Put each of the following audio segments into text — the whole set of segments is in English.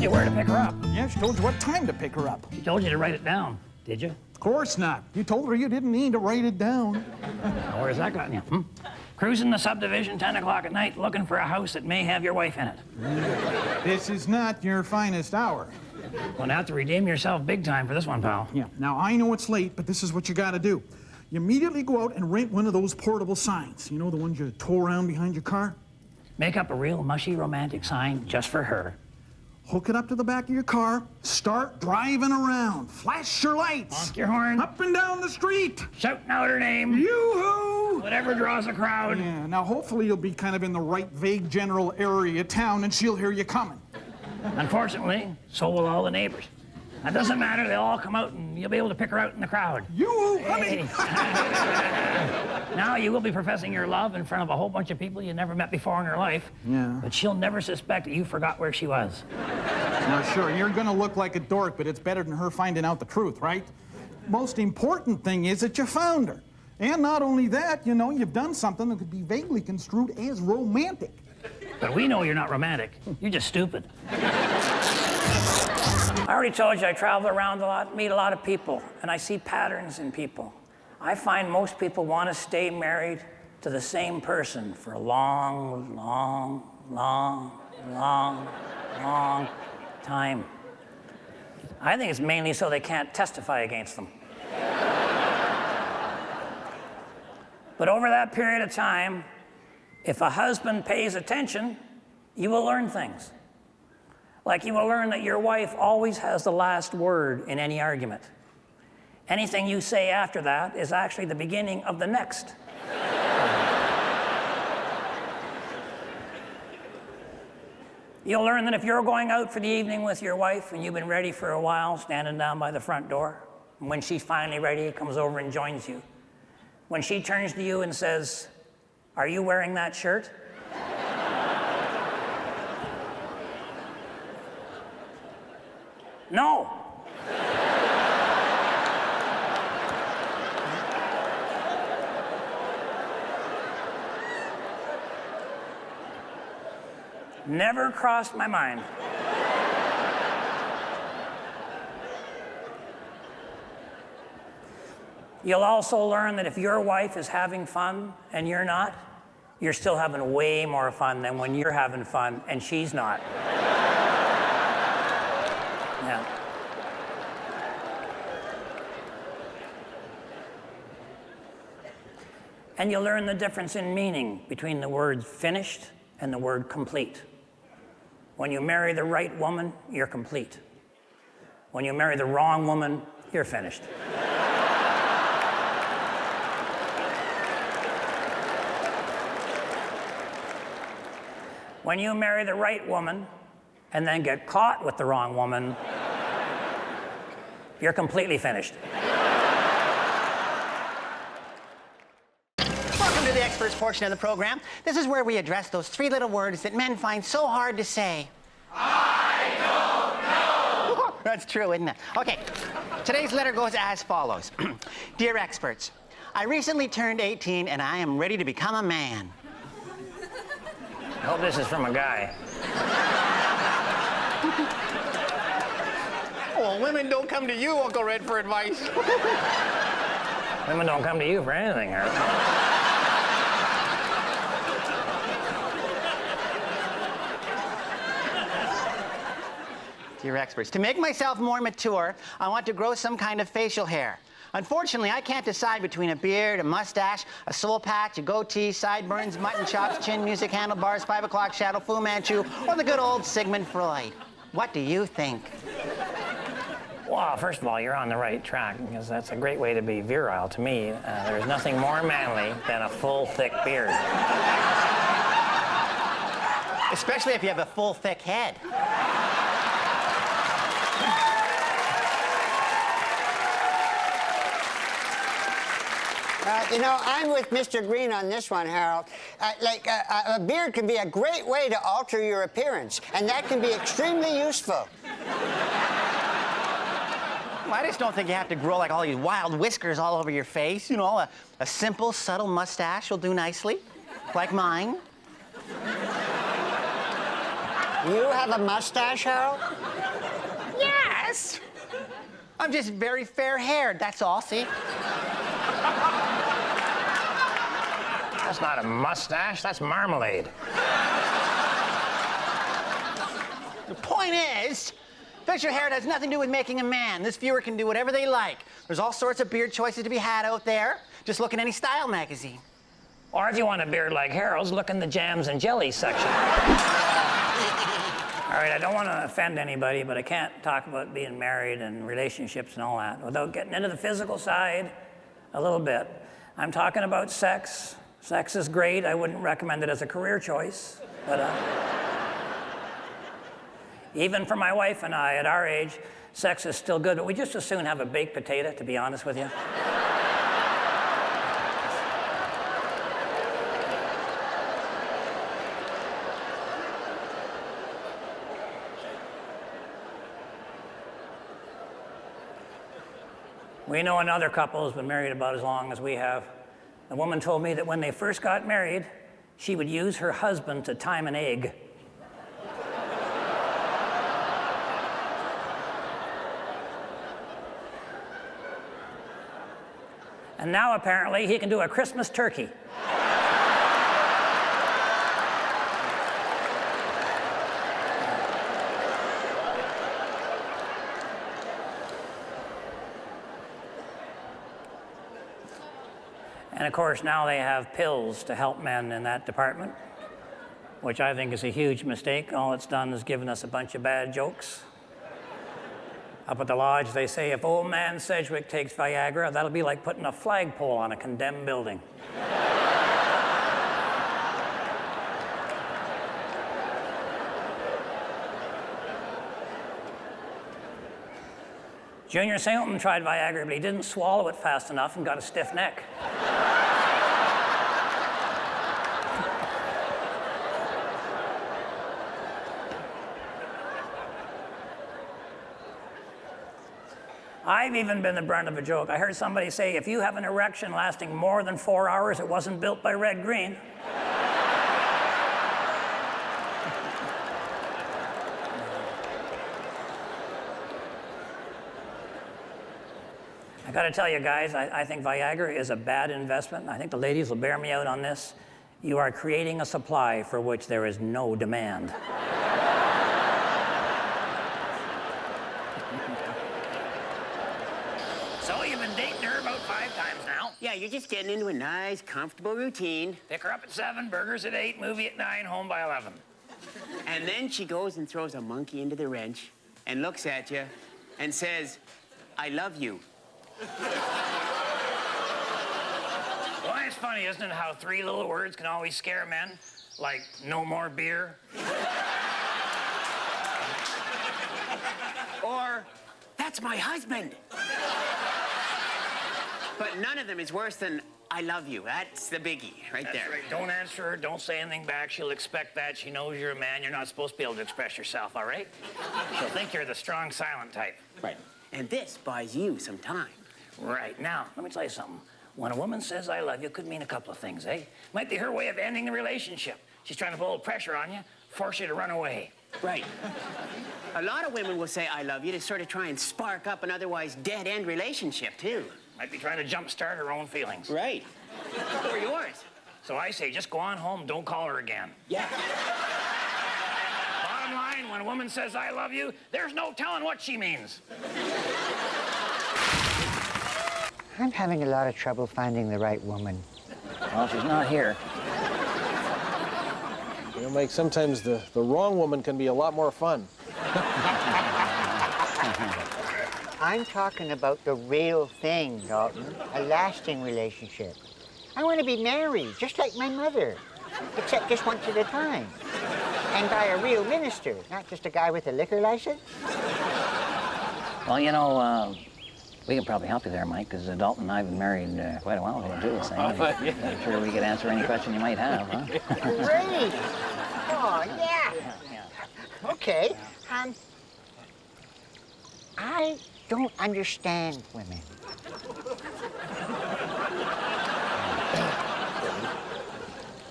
you where to pick her up. Yeah, she told you what time to pick her up. She told you to write it down, did you? Of course not. You told her you didn't need to write it down. Where's that gotten you? Cruising the subdivision 10 o'clock at night looking for a house that may have your wife in it. This is not your finest hour. Gonna have to redeem yourself big time for this one, pal. Yeah, now I know it's late, but this is what you gotta do. You immediately go out and rent one of those portable signs. You know, the ones you tow around behind your car? Make up a real mushy romantic sign just for her. Hook it up to the back of your car, start driving around, flash your lights. Honk your horn. Up and down the street. Shouting out her name. Yoo-hoo! Whatever draws a crowd. Yeah, now hopefully you'll be kind of in the right vague general area of town and she'll hear you coming. Unfortunately, so will all the neighbors. That doesn't matter, they'll all come out and you'll be able to pick her out in the crowd. Yoo-hoo, Hey. honey! Now you will be professing your love in front of a whole bunch of people you never met before in her life. Yeah. But she'll never suspect that you forgot where she was. Now, sure, you're gonna look like a dork, but it's better than her finding out the truth, right? Most important thing is that you found her. And not only that, you know, you've done something that could be vaguely construed as romantic. But we know you're not romantic. You're just stupid. I already told you I travel around a lot, meet a lot of people, and I see patterns in people. I find most people want to stay married to the same person for a long, long, long, long, long time. I think it's mainly so they can't testify against them. But over that period of time, if a husband pays attention, you will learn things. Like you will learn that your wife always has the last word in any argument. Anything you say after that is actually the beginning of the next. You'll learn that if you're going out for the evening with your wife and you've been ready for a while, standing down by the front door, and when she's finally ready, comes over and joins you. When she turns to you and says, "Are you wearing that shirt?" No. Never crossed my mind. You'll also learn that if your wife is having fun and you're not, you're still having way more fun than when you're having fun and she's not. Yeah. And you'll learn the difference in meaning between the word finished and the word complete. When you marry the right woman, you're complete. When you marry the wrong woman, you're finished. When you marry the right woman and then get caught with the wrong woman, you're completely finished. Welcome to the experts portion of the program. This is where we address those three little words that men find so hard to say. I don't know. That's true, isn't it? Okay, today's letter goes as follows. Dear experts, I recently turned 18 and I am ready to become a man. I hope this is from a guy. Well, women don't come to you, Uncle Red, for advice. Women don't come to you for anything, Harold. Dear experts, to make myself more mature, I want to grow some kind of facial hair. Unfortunately, I can't decide between a beard, a mustache, a soul patch, a goatee, sideburns, mutton chops, chin music, handlebars, 5 o'clock shadow, Fu Manchu, or the good old Sigmund Freud. What do you think? Well, first of all, you're on the right track because that's a great way to be virile. To me, there's nothing more manly than a full, thick beard. Especially if you have a full, thick head. You know, I'm with Mr. Green on this one, Harold. A beard can be a great way to alter your appearance, and that can be extremely useful. Well, I just don't think you have to grow like all these wild whiskers all over your face. You know, a simple, subtle mustache will do nicely, like mine. You have a mustache, Harold? Guinness. I'm just very fair-haired, that's all, see? That's not a mustache, that's marmalade. The point is, facial hair has nothing to do with making a man. This viewer can do whatever they like. There's all sorts of beard choices to be had out there. Just look in any style magazine. Or if you want a beard like Harold's, look in the jams and jellies section. All right, I don't want to offend anybody, but I can't talk about being married and relationships and all that without getting into the physical side a little bit. I'm talking about sex. Sex is great. I wouldn't recommend it as a career choice, but even for my wife and I, at our age, sex is still good, but we just as soon have a baked potato, to be honest with you. We know another couple who's been married about as long as we have. The woman told me that when they first got married, she would use her husband to time an egg. And now apparently he can do a Christmas turkey. And of course, now they have pills to help men in that department, which I think is a huge mistake. All it's done is given us a bunch of bad jokes. Up at the lodge, they say, if old man Sedgwick takes Viagra, that'll be like putting a flagpole on a condemned building. Junior Singleton tried Viagra, but he didn't swallow it fast enough and got a stiff neck. I've even been the brunt of a joke. I heard somebody say, if you have an erection lasting more than 4 hours, it wasn't built by Red Green. I gotta tell you guys, I think Viagra is a bad investment. I think the ladies will bear me out on this. You are creating a supply for which there is no demand. So you've been dating her about 5 times now. Yeah, you're just getting into a nice, comfortable routine. Pick her up at 7, burgers at 8, movie at 9, home by 11. And then she goes and throws a monkey into the wrench and looks at you and says, I love you. Well, it's funny, isn't it, how 3 little words can always scare men? Like, no more beer. Or, that's my husband. But none of them is worse than I love you. That's the biggie right there. That's right. Don't answer her. Don't say anything back. She'll expect that. She knows you're a man. You're not supposed to be able to express yourself, all right? She'll think you're the strong, silent type. Right. And this buys you some time. Right. Now, let me tell you something. When a woman says I love you, it could mean a couple of things, eh? Might be her way of ending the relationship. She's trying to put a little pressure on you, force you to run away. Right. A lot of women will say I love you to sort of try and spark up an otherwise dead-end relationship, too. Might be trying to jumpstart her own feelings. Right. Or yours. So I say, just go on home, don't call her again. Yeah. Bottom line, when a woman says I love you, there's no telling what she means. I'm having a lot of trouble finding the right woman. Well, she's not here. You know, Mike, sometimes the wrong woman can be a lot more fun. I'm talking about the real thing, Dalton. A lasting relationship. I want to be married, just like my mother, except just once at a time. And by a real minister, not just a guy with a liquor license. Well, you know, we can probably help you there, Mike, because Dalton and I have been married quite a while ago, too. So I'm sure we could answer any question you might have, huh? Great. Oh, yeah. Okay. I don't understand women.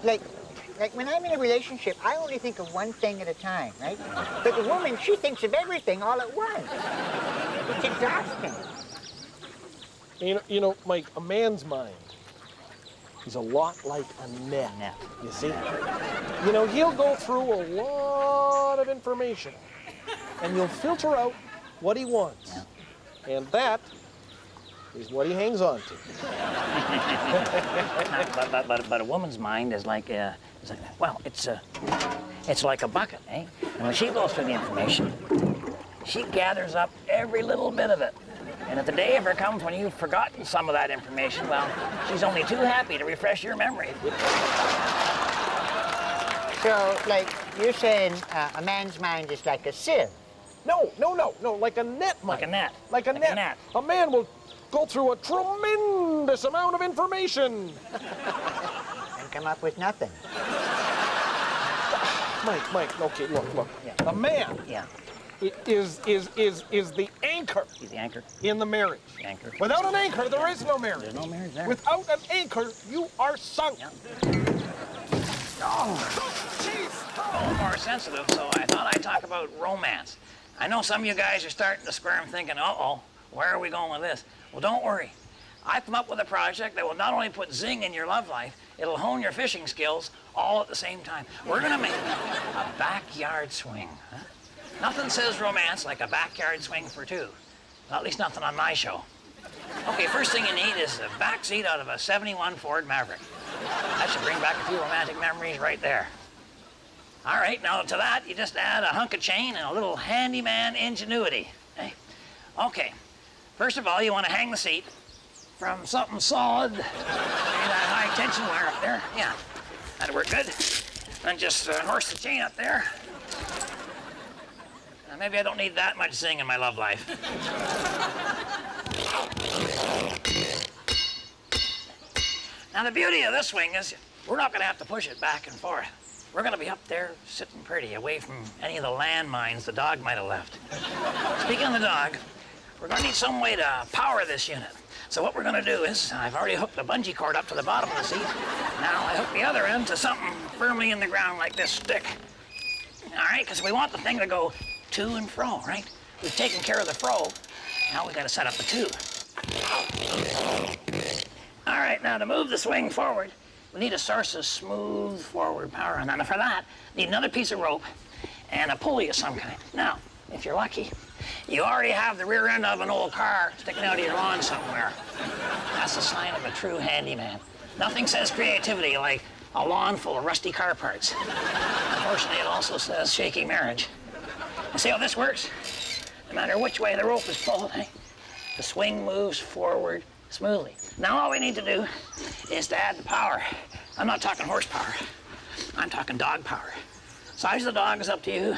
Like when I'm in a relationship, I only think of one thing at a time, right? But the woman, she thinks of everything all at once. It's exhausting. You know, Mike, a man's mind is a lot like a net. You see? You know, he'll go through a lot of information, and you'll filter out what he wants. And that is what he hangs on to. But a woman's mind is like, it's like a bucket, eh? And when she goes through the information, she gathers up every little bit of it. And if the day ever comes when you've forgotten some of that information, well, she's only too happy to refresh your memory. So, like, you're saying a man's mind is like a sieve? No, like a net, Mike. Like a net. Like a net. A man will go through a tremendous amount of information. And come up with nothing. Mike, okay, look. Yeah. A man is the anchor. He's the anchor. In the marriage. The anchor. Without an anchor, there is no marriage. There's no marriage there. Without an anchor, you are sunk. Yeah. Oh, more sensitive, so I thought I'd talk about romance. I know some of you guys are starting to squirm thinking, uh-oh, where are we going with this? Well, don't worry. I've come up with a project that will not only put zing in your love life, it'll hone your fishing skills all at the same time. We're gonna make a backyard swing. Huh? Nothing says romance like a backyard swing for two. Well, at least nothing on my show. Okay, first thing you need is a back seat out of a 71 Ford Maverick. That should bring back a few romantic memories right there. All right, now to that, you just add a hunk of chain and a little handyman ingenuity. Eh? Okay, first of all, you want to hang the seat from something solid. Maybe that high tension wire up there. Yeah, that'd work good. Then just horse the chain up there. Now, maybe I don't need that much zing in my love life. Now, the beauty of this swing is we're not going to have to push it back and forth. We're going to be up there sitting pretty, away from any of the landmines the dog might have left. Speaking of the dog, we're going to need some way to power this unit. So what we're going to do is, I've already hooked the bungee cord up to the bottom of the seat. Now I hook the other end to something firmly in the ground like this stick. All right, because we want the thing to go to and fro, right? We've taken care of the fro. Now we got to set up the to. All right, now to move the swing forward, we need a source of smooth forward power. And then for that, need another piece of rope and a pulley of some kind. Now, if you're lucky, you already have the rear end of an old car sticking out of your lawn somewhere. That's the sign of a true handyman. Nothing says creativity like a lawn full of rusty car parts. Unfortunately, it also says shaky marriage. You see how this works? No matter which way the rope is pulled, the swing moves forward smoothly. Now all we need to do is to add the power. I'm not talking horsepower. I'm talking dog power. Size of the dog is up to you.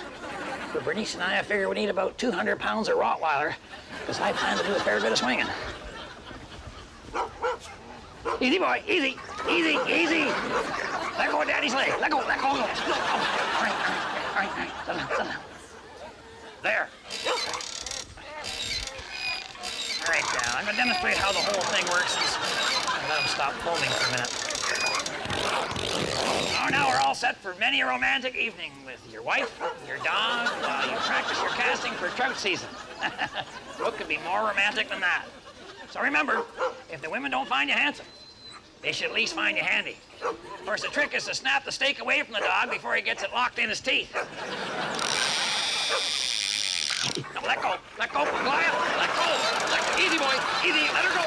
For Bernice and I figure we need about 200 pounds of Rottweiler, because I plan to do a fair bit of swinging. Easy, boy, easy, easy, easy. Let go of Daddy's leg. Let go, let go. All right. Settle down. There. All right, now, I'm going to demonstrate how the whole thing works. Let them stop foaming for a minute. Oh, now we're all set for many a romantic evening with your wife, your dog, while you practice your casting for trout season. What could be more romantic than that? So remember, if the women don't find you handsome, they should at least find you handy. Of course, the trick is to snap the steak away from the dog before he gets it locked in his teeth. Now, let go, Goliath, let go. Easy, boy, easy, let her go.